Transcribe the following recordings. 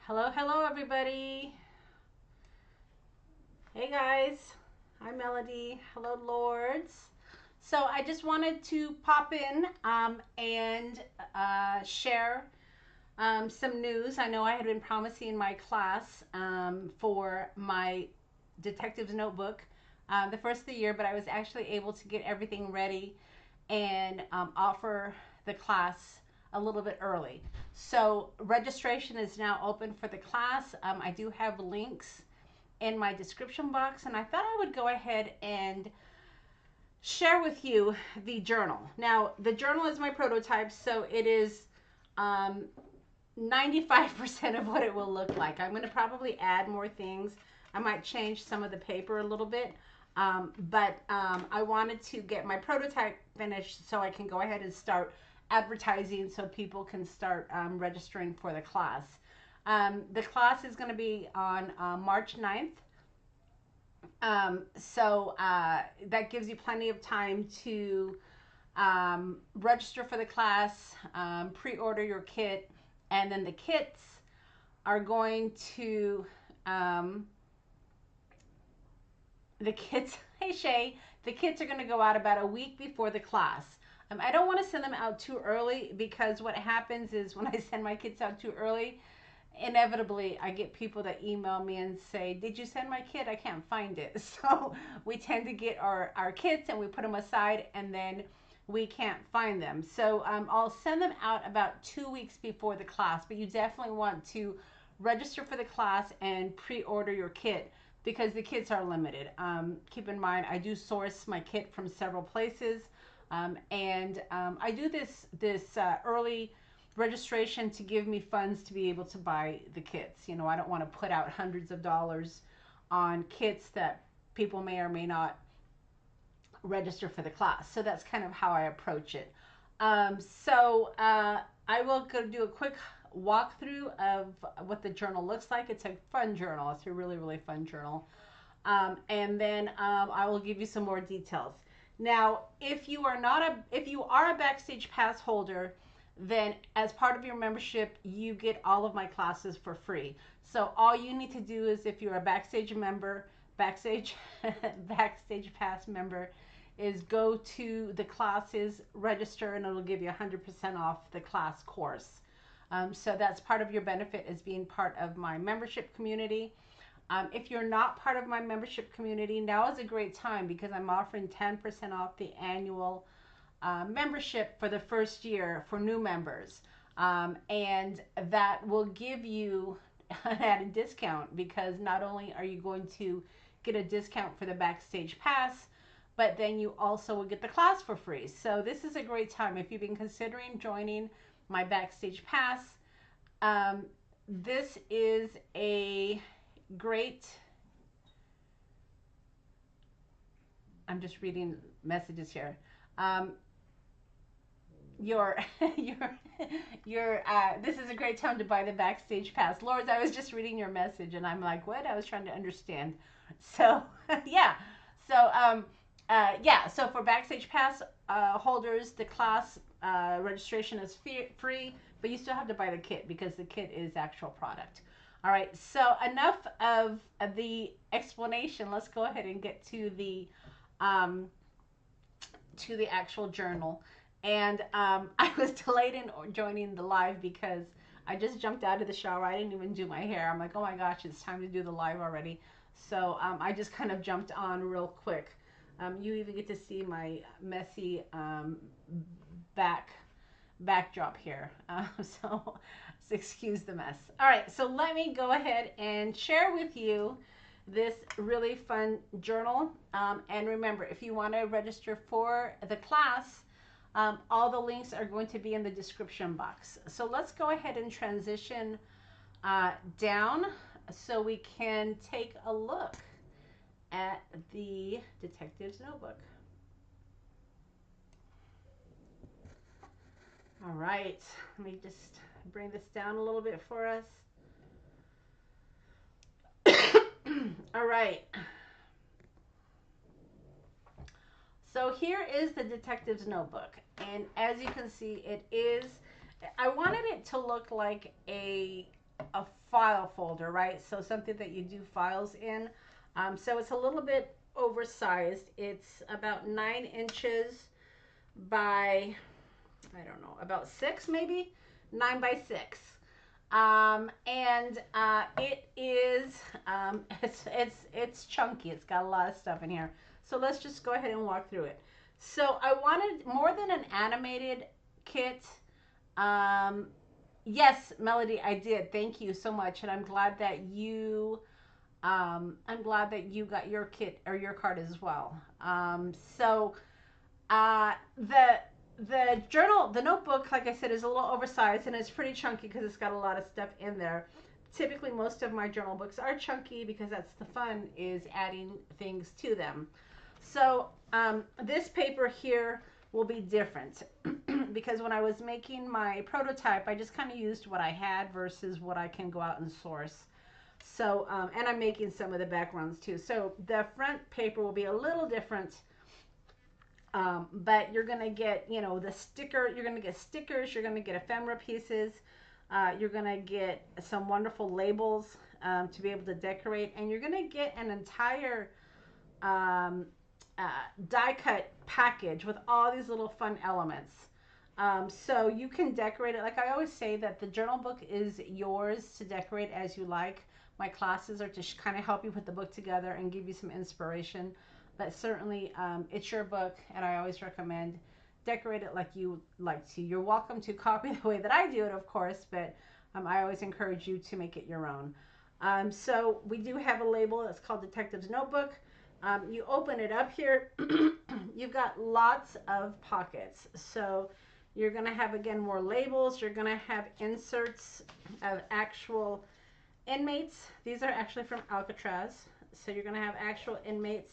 Hello, hello, everybody. Hey, guys. Hi, Melody. Hello, Lords. So I just wanted to pop in and share some news. I know I had been promising my class for my detective's notebook the first of the year, but I was actually able to get everything ready and offer the class a little bit early. So registration is now open for the class. I do have links in my description box, and I thought I would go ahead and share with you the journal. Now, the journal is my prototype, so it is 95% of what it will look like. I'm going to probably add more things. I might change some of the paper a little bit, but I wanted to get my prototype finished so I can go ahead and start advertising so people can start registering for the class. The class is going to be on March 9th. That gives you plenty of time to register for the class, pre-order your kit, and then the kits are going to, hey Shay, the kits are going to go out about a week before the class. I don't want to send them out too early because what happens is when I send my kits out too early, inevitably I get people that email me and say, did you send my kit? I can't find it. So we tend to get our kits and we put them aside and then we can't find them. So I'll send them out about 2 weeks before the class, but you definitely want to register for the class and pre-order your kit because the kits are limited. Keep in mind, I do source my kit from several places, and I do this early registration to give me funds to be able to buy the kits. You know, I don't want to put out hundreds of dollars on kits that people may or may not register for the class. So that's kind of how I approach it. I will go do a quick walkthrough of what the journal looks like. It's a fun journal. It's a really, really fun journal. And then I will give you some more details. Now, if you are a Backstage Pass holder, then as part of your membership, you get all of my classes for free. So all you need to do is, if you're a Backstage member, Backstage Pass member, is go to the classes, register, and it'll give you 100% off the class course. So that's part of your benefit, as being part of my membership community. If you're not part of my membership community, now is a great time because I'm offering 10% off the annual membership for the first year for new members. And that will give you an added discount because not only are you going to get a discount for the Backstage Pass, but then you also will get the class for free. So this is a great time. If you've been considering joining my Backstage Pass, this is a great, I'm just reading messages here. This is a great time to buy the Backstage Pass. Lords, I was just reading your message and I'm like, what? I was trying to understand. So, yeah. So for Backstage Pass holders, the class registration is free, but you still have to buy the kit because the kit is actual product. All right, so enough of the explanation. Let's go ahead and get to the actual journal. And I was delayed in joining the live because I just jumped out of the shower. I didn't even do my hair. I'm like, oh my gosh, it's time to do the live already. So I just kind of jumped on real quick. You even get to see my messy backdrop here. So excuse the mess. All right, so let me go ahead and share with you this really fun journal. And remember, if you want to register for the class, all the links are going to be in the description box. So let's go ahead and transition down so we can take a look at the detective's notebook. All right, let me just bring this down a little bit for us. All right. So here is the detective's notebook. And as you can see, I wanted it to look like a a file folder, right? So something that you do files in. So it's a little bit oversized. It's about 9 inches by, I don't know, about 6 maybe, 9 by 6. And it is, it's chunky. It's got a lot of stuff in here. So let's just go ahead and walk through it. So I wanted more than an animated kit. Yes, Melody, I did. Thank you so much, and I'm glad that you got your kit or your card as well. So uh, the the journal, the notebook, like I said, is a little oversized and it's pretty chunky because it's got a lot of stuff in there. Typically, most of my journal books are chunky because that's the fun, is adding things to them. So this paper here will be different because when I was making my prototype, I just kind of used what I had versus what I can go out and source. So, and I'm making some of the backgrounds too. So the front paper will be a little different, but you're going to get, you know, the sticker, you're going to get stickers, you're going to get ephemera pieces, you're going to get some wonderful labels to be able to decorate, and you're going to get an entire um, die cut package with all these little fun elements. So you can decorate it. Like I always say, that the journal book is yours to decorate as you like. My classes are to kind of help you put the book together and give you some inspiration. But certainly, it's your book, and I always recommend decorate it like you like to. You're welcome to copy the way that I do it, of course, but I always encourage you to make it your own. So we do have a label that's called Detective's Notebook. You open it up here, you've got lots of pockets. So you're going to have, again, more labels. You're going to have inserts of actual inmates. These are actually from Alcatraz. So you're going to have actual inmates.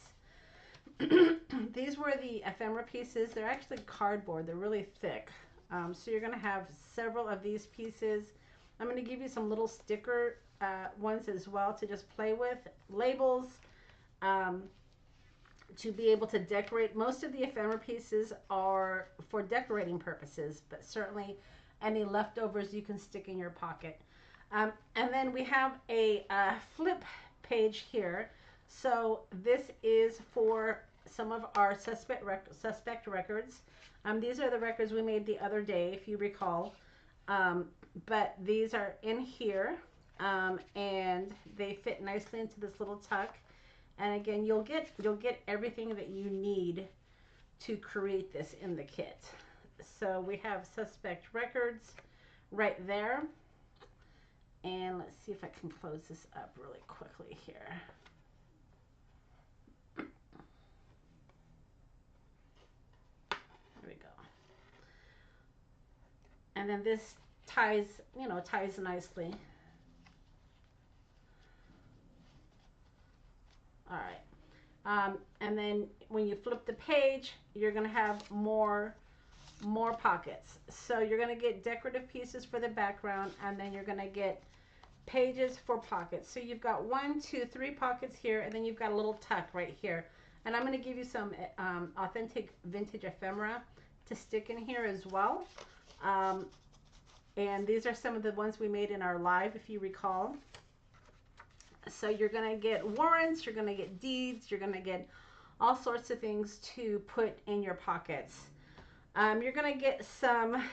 These were the ephemera pieces. They're actually cardboard. They're really thick. So you're going to have several of these pieces. I'm going to give you some little sticker ones as well to just play with. Labels. To be able to decorate. Most of the ephemera pieces are for decorating purposes, but certainly any leftovers you can stick in your pocket. And then we have a flip page here. So this is for some of our suspect records. These are the records we made the other day, if you recall. But these are in here, and they fit nicely into this little tuck. And again, you'll get everything that you need to create this in the kit. So we have suspect records right there. And let's see if I can close this up really quickly here. There we go. And then this ties nicely. All right. And then when you flip the page, you're going to have more pockets. So you're going to get decorative pieces for the background, and then you're going to get pages for pockets. So you've got 1, 2, 3 pockets here, and then you've got a little tuck right here. And I'm going to give you some authentic vintage ephemera to stick in here as well. And these are some of the ones we made in our live, if you recall. So you're going to get warrants, you're going to get deeds, you're going to get all sorts of things to put in your pockets. You're going to get some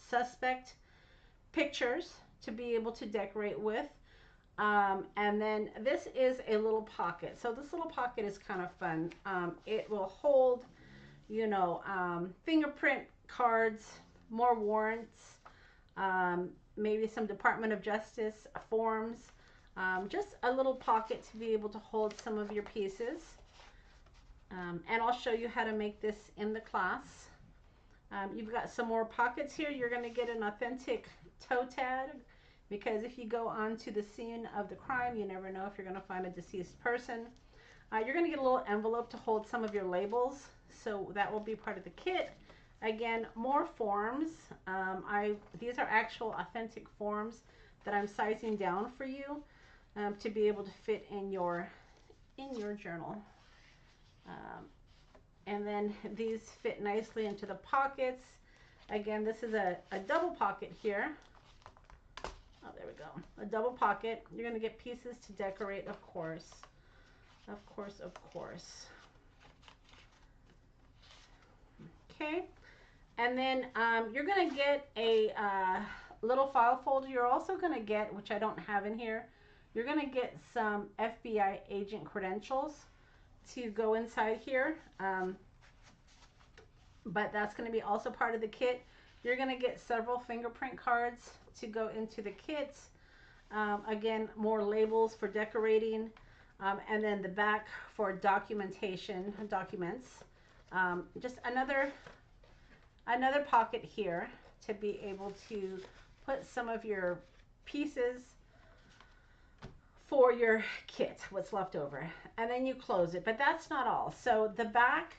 suspect pictures to be able to decorate with. And then this is a little pocket. So this little pocket is kind of fun. It will hold, you know, fingerprint cards, more warrants, maybe some Department of Justice forms. Just a little pocket to be able to hold some of your pieces. And I'll show you how to make this in the class. You've got some more pockets here. You're going to get an authentic toe tag, because if you go onto the scene of the crime, you never know if you're going to find a deceased person. You're going to get a little envelope to hold some of your labels, so that will be part of the kit. Again, more forms. These are actual authentic forms that I'm sizing down for you to be able to fit in your journal. And then these fit nicely into the pockets. Again, this is a double pocket here. Oh, go. A double pocket. You're going to get pieces to decorate, of course. Of course, of course. Okay. And then you're going to get a little file folder. You're also going to get, which I don't have in here, you're going to get some FBI agent credentials to go inside here. But that's going to be also part of the kit. You're going to get several fingerprint cards to go into the kit. Again, more labels for decorating. And then the back for documentation, documents. Just another pocket here to be able to put some of your pieces for your kit, what's left over. And then you close it. But that's not all. So the back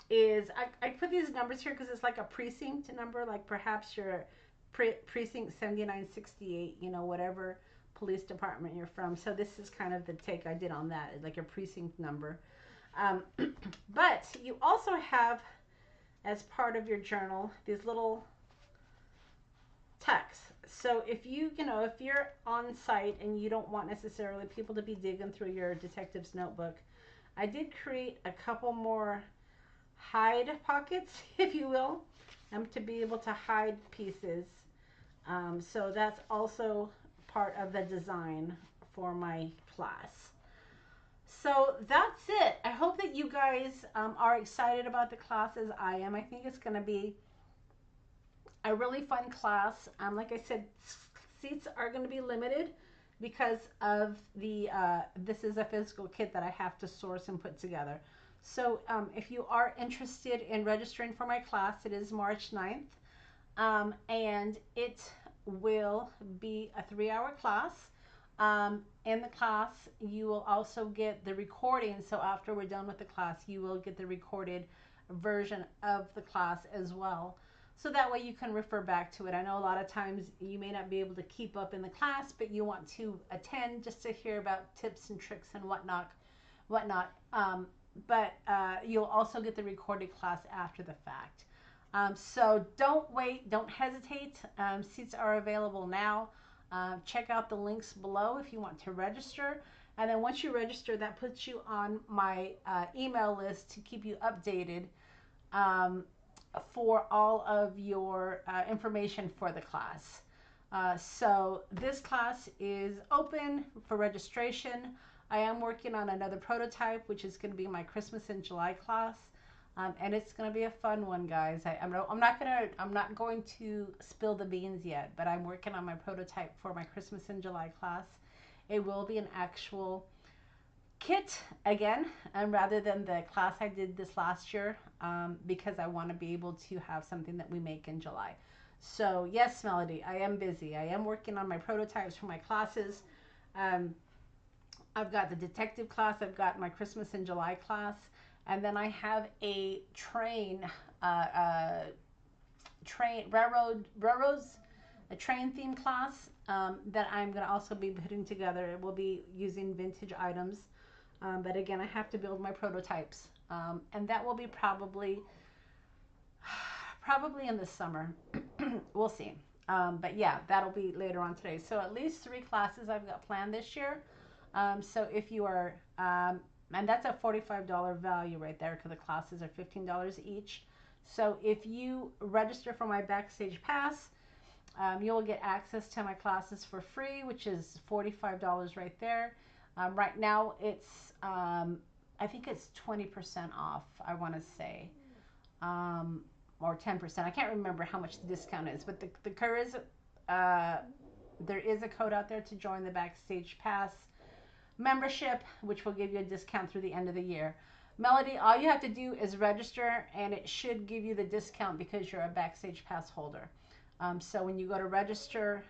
is, I put these numbers here because it's like a precinct number, like perhaps your precinct 7968, you know, whatever police department you're from. So this is kind of the take I did on that, like your precinct number. But you also have, as part of your journal, these little texts. So if you know, if you're on site and you don't want necessarily people to be digging through your detective's notebook, I did create a couple more hide pockets, if you will, to be able to hide pieces. So that's also part of the design for my class. So that's it. I hope that you guys are excited about the class as I am. I think it's going to be a really fun class. Like I said, seats are going to be limited because of the this is a physical kit that I have to source and put together. So if you are interested in registering for my class, it is March 9th, and it will be a 3-hour class. In the class, you will also get the recording. So after we're done with the class, you will get the recorded version of the class as well. So that way you can refer back to it. I know a lot of times you may not be able to keep up in the class, but you want to attend just to hear about tips and tricks and whatnot. But you'll also get the recorded class after the fact. So don't wait, don't hesitate. Seats are available now. Check out the links below if you want to register. And then once you register, that puts you on my email list to keep you updated for all of your information for the class. So this class is open for registration. I am working on another prototype, which is going to be my Christmas in July class. And it's going to be a fun one, guys. I'm not going to spill the beans yet, but I'm working on my prototype for my Christmas in July class. It will be an actual kit again, and rather than the class I did this last year, because I want to be able to have something that we make in July. So yes, Melody, I am busy. I am working on my prototypes for my classes. I've got the detective class. I've got my Christmas in July class. And then I have a train theme class that I'm going to also be putting together. It will be using vintage items. But again, I have to build my prototypes. And that will be probably in the summer. We'll see. But yeah, that'll be later on today. So at least 3 classes I've got planned this year. So if you are... and that's a $45 value right there because the classes are $15 each. So if you register for my Backstage Pass, you'll get access to my classes for free, which is $45 right there. Right now it's, I think it's 20% off, I want to say, or 10%. I can't remember how much the discount is, but there is a code out there to join the Backstage Pass membership, which will give you a discount through the end of the year. Melody, all you have to do is register, and it should give you the discount because you're a Backstage Pass holder. So when you go to register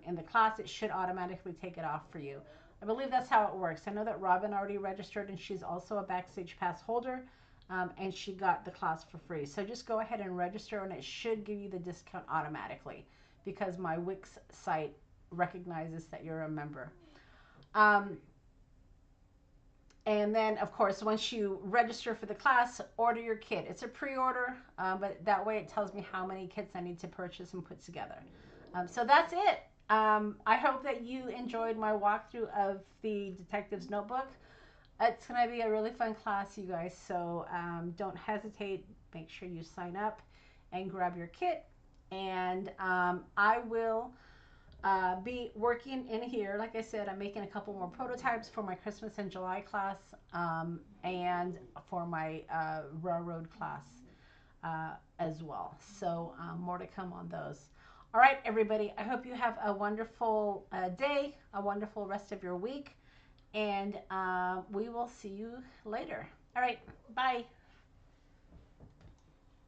in the class, it should automatically take it off for you. I believe that's how it works. I know that Robin already registered, and she's also a Backstage Pass holder, and she got the class for free. So just go ahead and register, and it should give you the discount automatically because my Wix site recognizes that you're a member. And then, of course, once you register for the class, order your kit. It's a pre-order, but that way it tells me how many kits I need to purchase and put together. So that's it. I hope that you enjoyed my walkthrough of the Detective's Notebook. It's going to be a really fun class, you guys, so don't hesitate. Make sure you sign up and grab your kit. And I will be working in here. Like I said, I'm making a couple more prototypes for my Christmas in July class and for my railroad class as well. So more to come on those. All right, everybody, I hope you have a wonderful day, a wonderful rest of your week, and we will see you later. All right, bye.